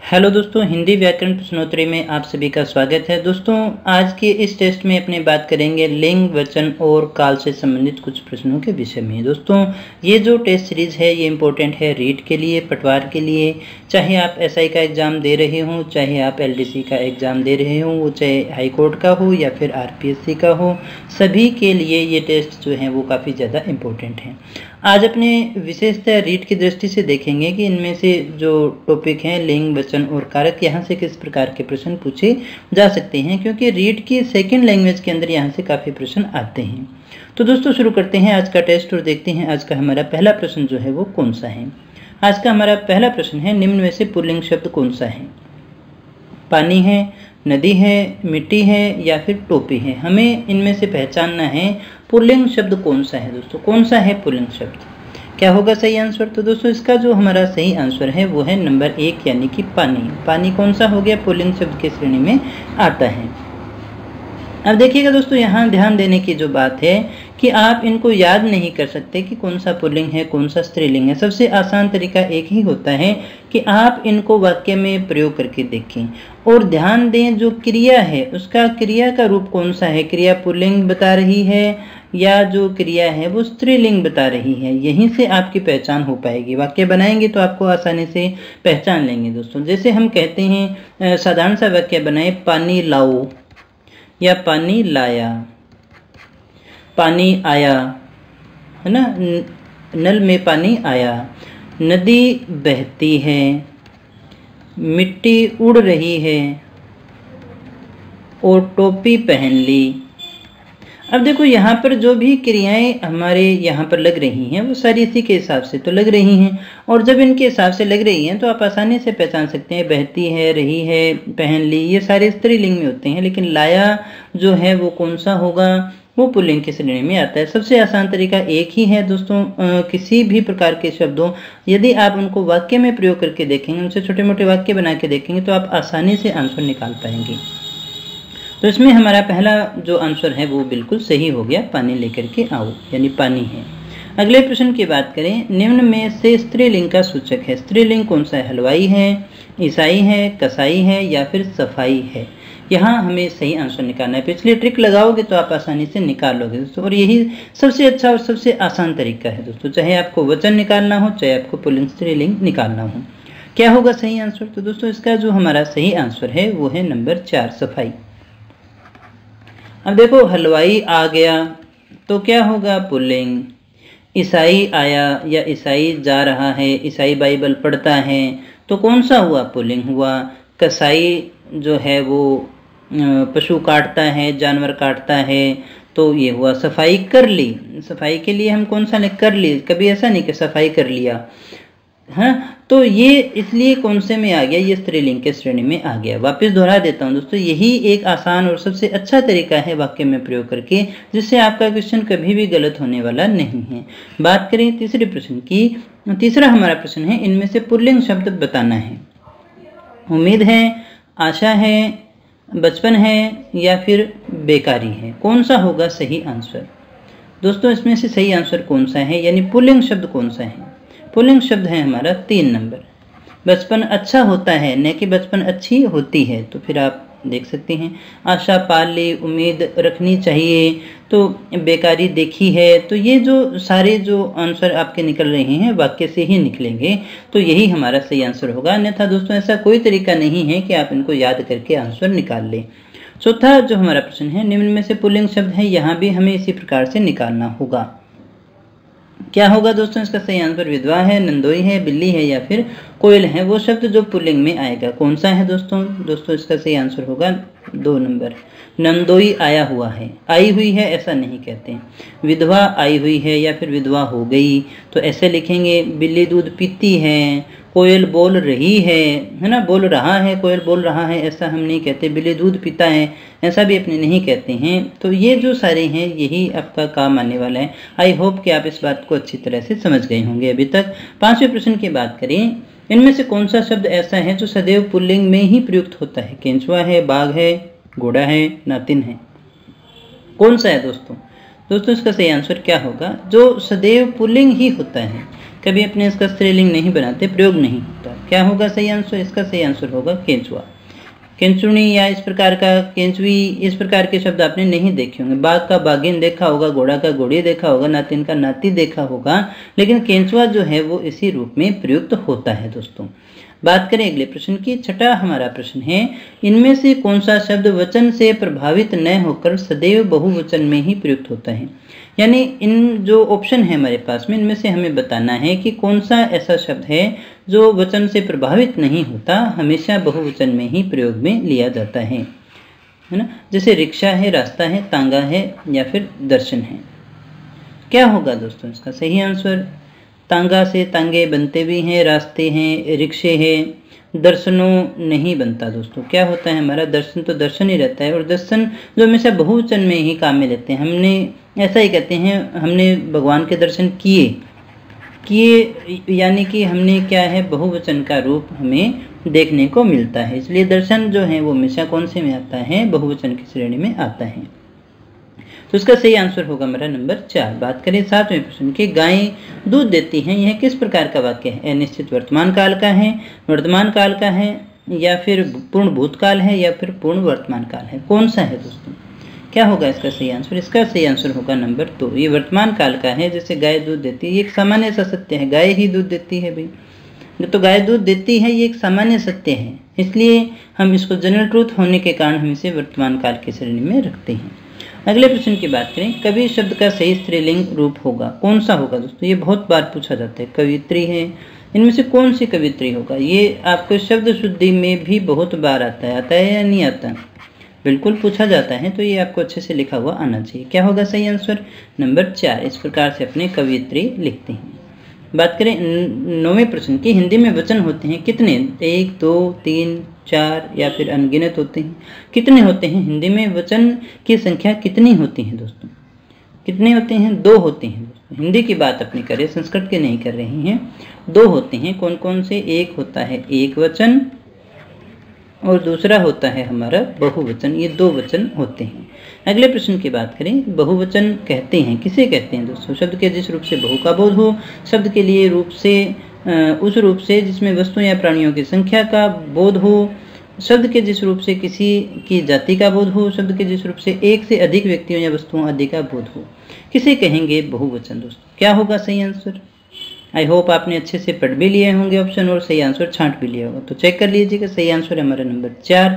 Hello दोस्तों, हिंदी व्याकरण प्रश्नोत्तरी में आप सभी का स्वागत है। दोस्तों, आज के इस टेस्ट में अपने बात करेंगे लिंग, वचन और काल से संबंधित कुछ प्रश्नों के विषय में। दोस्तों, ये जो टेस्ट सीरीज है ये इम्पोर्टेंट है रीट के लिए, पटवार के लिए। चाहे आप एसआई का एग्ज़ाम दे रहे हों, चाहे आप एलडीसी का एग्ज़ाम दे रहे हों, वो चाहे हाई कोर्ट का हो या फिर आरपीएससी का हो, सभी के लिए ये टेस्ट जो हैं वो काफ़ी ज़्यादा इम्पोर्टेंट हैं। आज अपने विशेषतः रीट की दृष्टि से देखेंगे कि इनमें से जो टॉपिक हैं लिंग, वचन और कारक, यहाँ से किस प्रकार के प्रश्न पूछे जा सकते हैं, क्योंकि रीट की सेकंड लैंग्वेज के अंदर यहाँ से काफ़ी प्रश्न आते हैं। तो दोस्तों, शुरू करते हैं आज का टेस्ट और देखते हैं आज का हमारा पहला प्रश्न जो है वो कौन सा है। आज का हमारा पहला प्रश्न है, निम्न में से पुल्लिंग शब्द कौन सा है? पानी है, नदी है, मिट्टी है या फिर टोपी है। हमें इनमें से पहचानना है पुल्लिंग शब्द कौन सा है। दोस्तों, कौन सा है पुल्लिंग शब्द? क्या होगा सही आंसर? तो दोस्तों, इसका जो हमारा सही आंसर है वो है नंबर 1 यानी कि पानी। पानी कौन सा हो गया? पुल्लिंग शब्द की श्रेणी में आता है। अब देखिएगा दोस्तों, यहाँ ध्यान देने की जो बात है कि आप इनको याद नहीं कर सकते कि कौन सा पुल्लिंग है, कौन सा स्त्रीलिंग है। सबसे आसान तरीका एक ही होता है कि आप इनको वाक्य में प्रयोग करके देखें और ध्यान दें जो क्रिया है उसका क्रिया का रूप कौन सा है। क्रिया पुल्लिंग बता रही है या जो क्रिया है वो स्त्रीलिंग बता रही है। यहीं से आपकी पहचान हो पाएगी। वाक्य बनाएंगे तो आपको आसानी से पहचान लेंगे। दोस्तों, जैसे हम कहते हैं, साधारण सा वाक्य बनाए, पानी लाओ या पानी लाया, पानी आया, है ना, नल में पानी आया, नदी बहती है, मिट्टी उड़ रही है और टोपी पहन ली। अब देखो, यहाँ पर जो भी क्रियाएं हमारे यहाँ पर लग रही हैं वो सारी इसी के हिसाब से तो लग रही हैं, और जब इनके हिसाब से लग रही हैं तो आप आसानी से पहचान सकते हैं। बहती है, रही है, पहन ली, ये सारे स्त्रीलिंग में होते हैं। लेकिन लाया जो है वो कौन सा होगा? वो पुल्लिंग की श्रेणी में आता है। सबसे आसान तरीका एक ही है दोस्तों, किसी भी प्रकार के शब्दों यदि आप उनको वाक्य में प्रयोग करके देखेंगे, उनसे छोटे मोटे वाक्य बना के देखेंगे तो आप आसानी से आंसर निकाल पाएंगे। तो इसमें हमारा पहला जो आंसर है वो बिल्कुल सही हो गया, पानी लेकर के आओ, यानी पानी है। अगले प्रश्न की बात करें, निम्न में से स्त्रीलिंग का सूचक है। स्त्रीलिंग कौन सा है? हलवाई है, ईसाई है, कसाई है या फिर सफाई है। यहाँ हमें सही आंसर निकालना है। पिछली ट्रिक लगाओगे तो आप आसानी से निकाल लोगे दोस्तों, और यही सबसे अच्छा और सबसे आसान तरीका है दोस्तों। चाहे आपको वचन निकालना हो, चाहे आपको पुल्लिंग स्त्रीलिंग निकालना हो। क्या होगा सही आंसर? तो दोस्तों, इसका जो हमारा सही आंसर है वो है नंबर 4, सफाई। अब देखो, हलवाई आ गया तो क्या होगा? पुल्लिंग। ईसाई आया या ईसाई जा रहा है, ईसाई बाइबल पढ़ता है, तो कौन सा हुआ? पुल्लिंग हुआ। कसाई जो है वो पशु काटता है, जानवर काटता है, तो ये हुआ। सफाई कर ली, सफाई के लिए हम कौन सा ने कर ली, कभी ऐसा नहीं कि सफाई कर लिया, हाँ, तो ये इसलिए कौन से में आ गया? ये स्त्रीलिंग के श्रेणी में आ गया। वापस दोहरा देता हूँ दोस्तों, यही एक आसान और सबसे अच्छा तरीका है वाक्य में प्रयोग करके, जिससे आपका क्वेश्चन कभी भी गलत होने वाला नहीं है। बात करें तीसरे प्रश्न की। तीसरा हमारा प्रश्न है, इनमें से पुल्लिंग शब्द बताना है। उम्मीद है, आशा है, बचपन है या फिर बेकारी है। कौन सा होगा सही आंसर? दोस्तों, इसमें से सही आंसर कौन सा है, यानी पुल्लिंग शब्द कौन सा है? पुल्लिंग शब्द है हमारा 3 नंबर। बचपन अच्छा होता है, न कि बचपन अच्छी होती है। तो फिर आप देख सकते हैं, आशा पाल ली, उम्मीद रखनी चाहिए, तो बेकारी देखी है। तो ये जो सारे जो आंसर आपके निकल रहे हैं वाक्य से ही निकलेंगे, तो यही हमारा सही आंसर होगा। अन्यथा दोस्तों, ऐसा कोई तरीका नहीं है कि आप इनको याद करके आंसर निकाल लें। चौथा जो हमारा प्रश्न है, निम्न में से पुल्लिंग शब्द है, यहाँ भी हमें इसी प्रकार से निकालना होगा। क्या होगा दोस्तों? इसका सही आंसर विधवा है, नंदोई है, बिल्ली है या फिर कोयल है। वो शब्द जो पुल्लिंग में आएगा कौन सा है दोस्तों? दोस्तों, इसका सही आंसर होगा 2 नंबर, नंदोई आया हुआ है। आई हुई है ऐसा नहीं कहते, विधवा आई हुई है या फिर विधवा हो गई, तो ऐसे लिखेंगे। बिल्ली दूध पीती है, कोयल बोल रही है ना, बोल रहा है, कोयल बोल रहा है, ऐसा हम नहीं कहते। बिल्ली दूध पीता है ऐसा भी अपने नहीं कहते हैं। तो ये जो सारे हैं यही आपका काम आने वाला है। आई होप कि आप इस बात को अच्छी तरह से समझ गए होंगे अभी तक। 5वें प्रश्न की बात करें, इनमें से कौन सा शब्द ऐसा है जो सदैव पुल्लिंग में ही प्रयुक्त होता है? केंचुआ है, बाघ है, घोड़ा है, नातिन है। कौन सा है दोस्तों? दोस्तों, इसका सही आंसर क्या होगा? जो सदैव पुल्लिंग ही होता है, कभी अपने इसका स्त्रीलिंग नहीं बनाते, प्रयोग नहीं होता। क्या होगा सही आंसर? इसका सही आंसर होगा केंचुआ। केंचुनी या इस प्रकार का केंचुई, इस प्रकार के शब्द आपने नहीं देखे होंगे। बाघ का बाघिन देखा होगा, घोड़ा का घोड़ी देखा होगा, नातिन का नाती देखा होगा, लेकिन केंचुआ जो है वो इसी रूप में प्रयुक्त होता है दोस्तों। बात करें अगले प्रश्न की। छठा हमारा प्रश्न है, इनमें से कौन सा शब्द वचन से प्रभावित न होकर सदैव बहुवचन में ही प्रयुक्त होता है? यानी इन जो ऑप्शन है हमारे पास में, इनमें से हमें बताना है कि कौन सा ऐसा शब्द है जो वचन से प्रभावित नहीं होता, हमेशा बहुवचन में ही प्रयोग में लिया जाता है ना। जैसे रिक्शा है, रास्ता है, तांगा है या फिर दर्शन है। क्या होगा दोस्तों इसका सही आंसर? तांगा से तांगे बनते भी हैं, रास्ते हैं, रिक्शे हैं, दर्शनों नहीं बनता दोस्तों। क्या होता है हमारा? दर्शन तो दर्शन ही रहता है, और दर्शन जो हमेशा बहुवचन में ही काम में लेते हैं। हमने ऐसा ही कहते हैं, हमने भगवान के दर्शन किए, यानी कि हमने क्या है, बहुवचन का रूप हमें देखने को मिलता है। इसलिए दर्शन जो है वो हमेशा कौन से में आता है? बहुवचन की श्रेणी में आता है। तो इसका सही आंसर होगा मेरा नंबर 4। बात करें 7वें प्रश्न की। गायें दूध देती हैं, यह किस प्रकार का वाक्य है? अनिश्चित वर्तमान काल का है, वर्तमान काल का है, या फिर पूर्ण भूतकाल है, या फिर पूर्ण वर्तमान काल है? कौन सा है दोस्तों? क्या होगा इसका सही आंसर? इसका सही आंसर होगा नंबर 2। ये वर्तमान काल का है। जैसे गाय दूध देती है, ये एक सामान्य सा सत्य है, गाय ही दूध देती है भाई, तो गाय दूध देती है, ये एक सामान्य सत्य है। इसलिए हम इसको जनरल ट्रूथ होने के कारण हम इसे वर्तमान काल की श्रेणी में रखते हैं। अगले प्रश्न की बात करें। कवि शब्द का सही स्त्रीलिंग रूप होगा, कौन सा होगा दोस्तों? ये बहुत बार पूछा जाता है। कवित्री है, इनमें से कौन सी कवित्री होगा? ये आपको शब्द शुद्धि में भी बहुत बार आता है या नहीं आता? बिल्कुल पूछा जाता है, तो ये आपको अच्छे से लिखा हुआ आना चाहिए। क्या होगा सही आंसर? नंबर 4। इस प्रकार से अपने कवित्री लिखते हैं। बात करें 9वें प्रश्न की। हिंदी में वचन होते हैं कितने? 1, 2, 3, 4 या फिर अनगिनत होते हैं? कितने होते हैं हिंदी में वचन की संख्या? कितनी होती है दोस्तों? कितने होते हैं? 2 होते हैं दोस्तों। हिंदी की बात अपनी करें, संस्कृत की नहीं कर रहे हैं। 2 होते हैं। कौन कौन से? एक होता है एक वचन, और दूसरा होता है हमारा बहुवचन। ये 2 वचन होते हैं। अगले प्रश्न की बात करें। बहुवचन कहते हैं, किसे कहते हैं दोस्तों? शब्द के जिस रूप से बहु का बोध हो, शब्द के लिए रूप से उस रूप से जिसमें वस्तु या प्राणियों की संख्या का बोध हो, शब्द के जिस रूप से किसी की जाति का बोध हो, शब्द के जिस रूप से एक से अधिक व्यक्तियों या वस्तुओं आदि का बोध हो, किसे कहेंगे बहुवचन दोस्तों? क्या होगा सही आंसर? आई होप आपने अच्छे से पढ़ भी लिए होंगे ऑप्शन, और सही आंसर छांट भी लिया होगा। तो चेक कर लीजिएगा, सही आंसर है हमारा नंबर 4।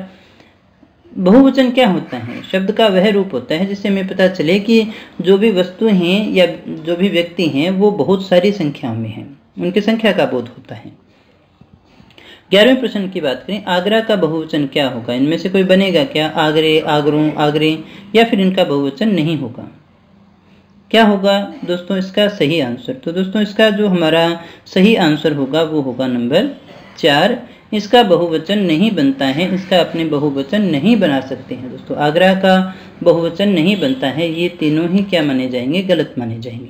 बहुवचन क्या होता है? शब्द का वह रूप होता है जिससे हमें पता चले कि जो भी वस्तु हैं या जो भी व्यक्ति हैं वो बहुत सारी संख्याओं में हैं, उनकी संख्या का बोध होता है। 11वें प्रश्न की बात करें। आगरा का बहुवचन क्या होगा? इनमें से कोई बनेगा क्या? आगरे, आगरों, आगरे, या फिर इनका बहुवचन नहीं होगा? क्या होगा दोस्तों इसका सही आंसर? तो दोस्तों इसका जो हमारा सही आंसर होगा वो होगा नंबर 4। इसका बहुवचन नहीं बनता है, इसका अपने बहुवचन नहीं बना सकते हैं दोस्तों। आगरा का बहुवचन नहीं बनता है, ये तीनों ही क्या माने जाएंगे? गलत माने जाएंगे।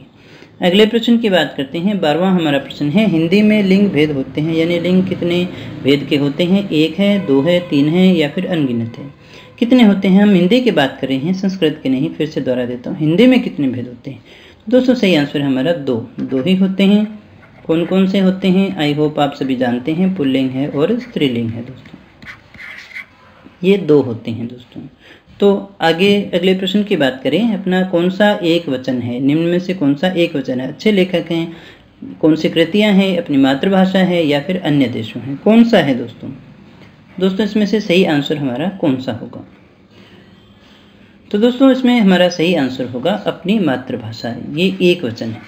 अगले प्रश्न की बात करते हैं। 12वां हमारा प्रश्न है। हिंदी में लिंग भेद होते हैं, यानी लिंग कितने भेद के होते हैं? 1 है, 2 है, 3 है, या फिर अनगिनत है? कितने होते हैं? हम हिंदी की बात कर रहे हैं, संस्कृत की नहीं। फिर से दोहरा देता हूँ, हिंदी में कितने भेद होते हैं? दोस्तों सही आंसर हमारा 2 ही होते हैं। कौन कौन से होते हैं? आई होप आप सभी जानते हैं, पुल्लिंग है और स्त्रीलिंग है दोस्तों। ये 2 होते हैं दोस्तों। तो आगे अगले प्रश्न की बात करें। अपना कौन सा एक वचन है? निम्न में से कौन सा एक वचन है? अच्छे लेखक हैं, कौन सी कृतियां हैं, अपनी मातृभाषा है, या फिर अन्य देशों हैं? कौन सा है दोस्तों? दोस्तों इसमें से सही आंसर हमारा कौन सा होगा? तो दोस्तों इसमें हमारा सही आंसर होगा अपनी मातृभाषा है। ये एक वचन है।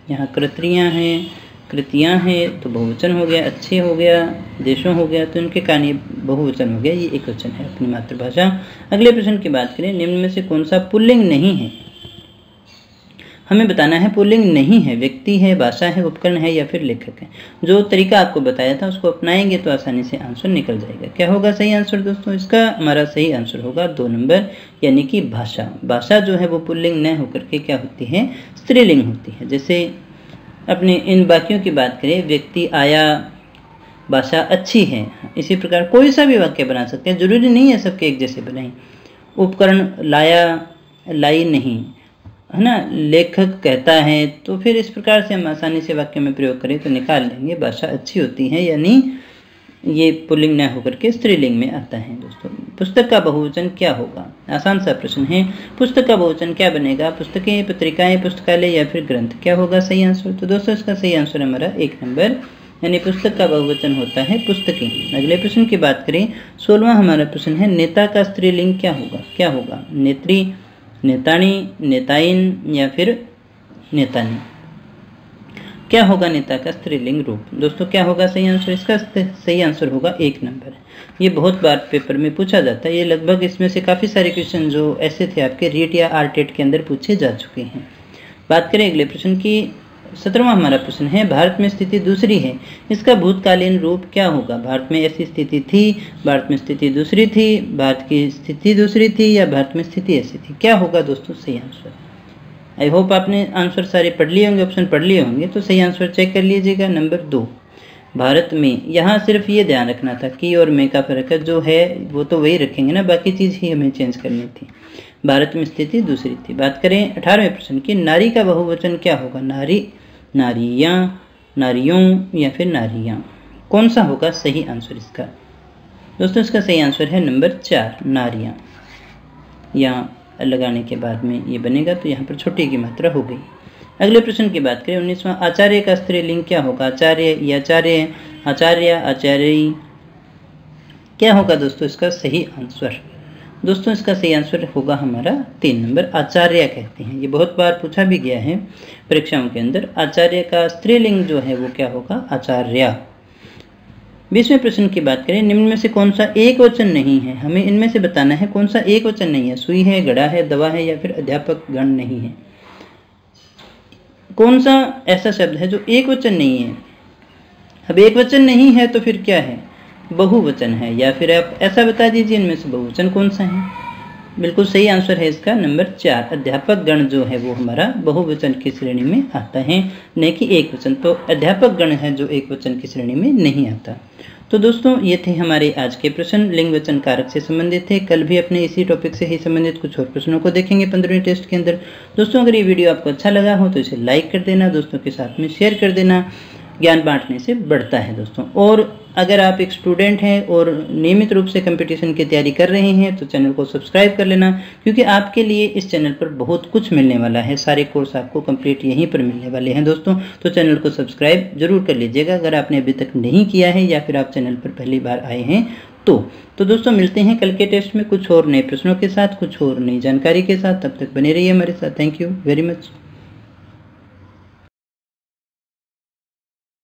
यहाँ कृतियाँ हैं, कृतियाँ हैं तो बहुवचन हो गया, अच्छे हो गया, देशों हो गया, तो इनके कारण ये बहुवचन हो गया, ये एक वचन है अपनी मातृभाषा। अगले प्रश्न की बात करें। निम्न में से कौन सा पुल्लिंग नहीं है? हमें बताना है पुल्लिंग नहीं है। व्यक्ति है, भाषा है, उपकरण है, या फिर लेखक है? जो तरीका आपको बताया था उसको अपनाएंगे तो आसानी से आंसर निकल जाएगा। क्या होगा सही आंसर दोस्तों? इसका हमारा सही आंसर होगा 2 नंबर, यानी कि भाषा। भाषा जो है वो पुल्लिंग न होकर के क्या होती है? स्त्रीलिंग होती है। जैसे अपने इन वाक्यों की बात करें। व्यक्ति आया, भाषा अच्छी है, इसी प्रकार कोई सा भी वाक्य बना सकते हैं, जरूरी नहीं है सबके एक जैसे बनाएं। उपकरण लाया, लाई नहीं, है ना, लेखक कहता है, तो फिर इस प्रकार से हम आसानी से वाक्य में प्रयोग करें तो निकाल लेंगे। भाषा अच्छी होती है, यानी ये पुल्लिंग न होकर के स्त्रीलिंग में आता है। दोस्तों पुस्तक का बहुवचन क्या होगा? आसान सा प्रश्न है। पुस्तक का बहुवचन क्या बनेगा? पुस्तकें, पत्रिकाएं, पुस्तकालय या फिर ग्रंथ? क्या होगा सही आंसर? तो दोस्तों इसका सही आंसर हमारा 1 नंबर, यानी पुस्तक का बहुवचन होता है पुस्तकें। अगले प्रश्न की बात करें, 16वां हमारा प्रश्न है, नेता का स्त्रीलिंग क्या होगा? क्या होगा? नेत्री, नेताणी, नेताइन या फिर नेतानी? क्या होगा नेता का स्त्रीलिंग रूप? दोस्तों क्या होगा सही आंसर? इसका सही आंसर होगा 1 नंबर। ये बहुत बार पेपर में पूछा जाता है। ये लगभग इसमें से काफ़ी सारे क्वेश्चन जो ऐसे थे आपके रीट या आरटेट के अंदर पूछे जा चुके हैं। बात करें अगले प्रश्न की, 17वां हमारा प्रश्न है, भारत में स्थिति दूसरी है, इसका भूतकालीन रूप क्या होगा? भारत में ऐसी स्थिति थी, भारत में स्थिति दूसरी थी, भारत की स्थिति दूसरी थी या भारत में स्थिति ऐसी थी? क्या होगा दोस्तों सही आंसर? आई होप आपने आंसर सारे पढ़ लिए होंगे, ऑप्शन पढ़ लिए होंगे, तो सही आंसर चेक कर लीजिएगा। नंबर 2 भारत में, यहाँ सिर्फ ये ध्यान रखना था कि और में का फर्क है, जो है वो तो वही रखेंगे ना, बाकी चीज़ ही हमें चेंज करनी थी। भारत में स्थिति दूसरी थी। बात करें 18वें प्रश्न की, नारी का बहुवचन क्या होगा? नारी, नारियाँ, नारियों या फिर नारियाँ? कौन सा होगा सही आंसर इसका? दोस्तों इसका सही आंसर है नंबर 4 नारियाँ। यहाँ लगाने के बाद में ये बनेगा, तो यहाँ पर छोटी की मात्रा हो गई। अगले प्रश्न की बात करें, 19वां, आचार्य का स्त्रीलिंग क्या होगा? आचार्य या आचार्य, आचार्य, आचार्य? क्या होगा दोस्तों इसका सही आंसर? दोस्तों इसका सही आंसर होगा हमारा 3 नंबर, आचार्य कहते हैं। ये बहुत बार पूछा भी गया है परीक्षाओं के अंदर। आचार्य का स्त्रीलिंग जो है वो क्या होगा? आचार्य। 20वें प्रश्न की बात करें, निम्न में से कौन सा एक वचन नहीं है? हमें इनमें से बताना है कौन सा एक वचन नहीं है। सुई है, घड़ा है, दवा है या फिर अध्यापक गण नहीं है? कौन सा ऐसा शब्द है जो एक वचन नहीं है? अब एक वचन नहीं है तो फिर क्या है? बहुवचन है, या फिर आप ऐसा बता दीजिए इनमें से बहुवचन कौन सा है। बिल्कुल सही आंसर है इसका नंबर 4, अध्यापक गण जो है वो हमारा बहुवचन की श्रेणी में आता है, न कि एक वचन। तो अध्यापक गण है जो एक वचन की श्रेणी में नहीं आता। तो दोस्तों ये थे हमारे आज के प्रश्न, लिंग वचन कारक से संबंधित थे। कल भी अपने इसी टॉपिक से ही संबंधित कुछ और प्रश्नों को देखेंगे 15वीं टेस्ट के अंदर। दोस्तों अगर ये वीडियो आपको अच्छा लगा हो तो इसे लाइक कर देना, दोस्तों के साथ में शेयर कर देना, ज्ञान बांटने से बढ़ता है दोस्तों। और अगर आप एक स्टूडेंट हैं और नियमित रूप से कंपटीशन की तैयारी कर रहे हैं तो चैनल को सब्सक्राइब कर लेना, क्योंकि आपके लिए इस चैनल पर बहुत कुछ मिलने वाला है। सारे कोर्स आपको कंप्लीट यहीं पर मिलने वाले हैं दोस्तों। तो चैनल को सब्सक्राइब जरूर कर लीजिएगा अगर आपने अभी तक नहीं किया है या फिर आप चैनल पर पहली बार आए हैं तो दोस्तों मिलते हैं कल के टेस्ट में कुछ और नए प्रश्नों के साथ, कुछ और नई जानकारी के साथ। तब तक बने रहिए हमारे साथ। Thank you very much.